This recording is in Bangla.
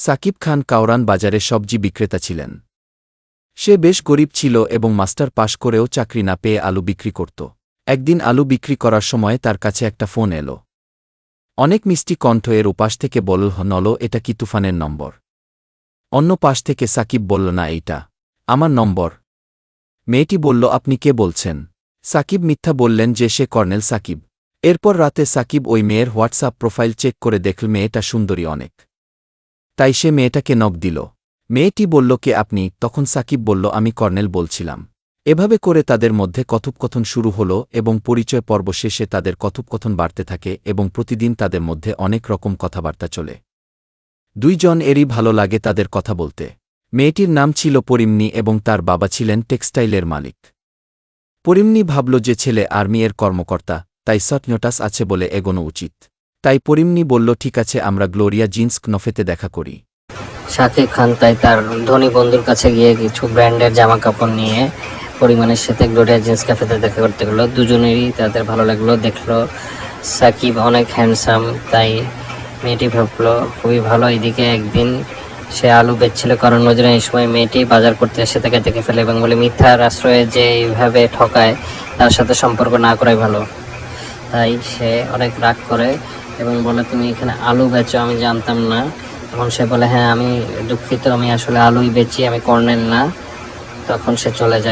সাকিব খান কাওরান বাজারে সবজি বিক্রেতা ছিলেন। সে বেশ গরিব ছিল এবং মাস্টার পাশ করেও চাকরি না পেয়ে আলু বিক্রি করত। একদিন আলু বিক্রি করার সময় তার কাছে একটা ফোন এলো। অনেক মিষ্টি কণ্ঠ এর উপাস থেকে বলল, নলো, এটা কি তুফানের নম্বর? অন্য পাশ থেকে সাকিব বলল, না, এইটা আমার নম্বর। মেয়েটি বলল, আপনি কে বলছেন? সাকিব মিথ্যা বললেন যে সে কর্নেল সাকিব। এরপর রাতে সাকিব ওই মেয়ের হোয়াটসঅ্যাপ প্রোফাইল চেক করে দেখল মেয়েটা সুন্দরী অনেক। তাই সে মেয়েটাকে নক দিল। মেয়েটি বলল, কে আপনি? তখন সাকিব বলল, আমি কর্নেল বলছিলাম। এভাবে করে তাদের মধ্যে কথোপকথন শুরু হল এবং পরিচয় পর্ব শেষে তাদের কথোপকথন বাড়তে থাকে এবং প্রতিদিন তাদের মধ্যে অনেক রকম কথাবার্তা চলে। দুইজন এরই ভালো লাগে তাদের কথা বলতে। মেয়েটির নাম ছিল পরিমনি এবং তার বাবা ছিলেন টেক্সটাইলের মালিক। পরিমনি ভাবল যে ছেলে আর্মি এর কর্মকর্তা, তাই সটনোটাস আছে বলে এগোনো উচিত। তাই পরিমনি বলল, ঠিক আছে, আমরা গ্লোরিয়া জিন্স নফেতে দেখা করি। শাকিব খান তাই তার ধনী বন্ধুর কাছে গিয়ে কিছু ব্র্যান্ডের জামা কাপড় নিয়ে পরিমাণের সাথে গ্লোরিয়া জিন্স ক্যাফেতে দেখা করতে গেল। দুজনেরই তাদের ভালো লাগলো। দেখলো সাকিব অনেক হ্যান্ডসাম, তাই মেয়েটি ভাবলো খুবই ভালো। এদিকে একদিন সে আলু বেচছিল, কারণ নজরে এই সময় মেয়েটি বাজার করতে এসে তাকে দেখে ফেলে এবং বলে, মিথ্যার আশ্রয়ে যে এইভাবে ঠকায় তার সাথে সম্পর্ক না করাই ভালো। তাই সে অনেক রাগ করে এবং বলে, তুমি এখানে আলু বেচো, আমি জানতাম না। তখন সে বলে, হ্যাঁ আমি দুঃখিত, আমি আসলে আলুই বেচি, আমি কর্নেল না। তখন সে চলে যায়।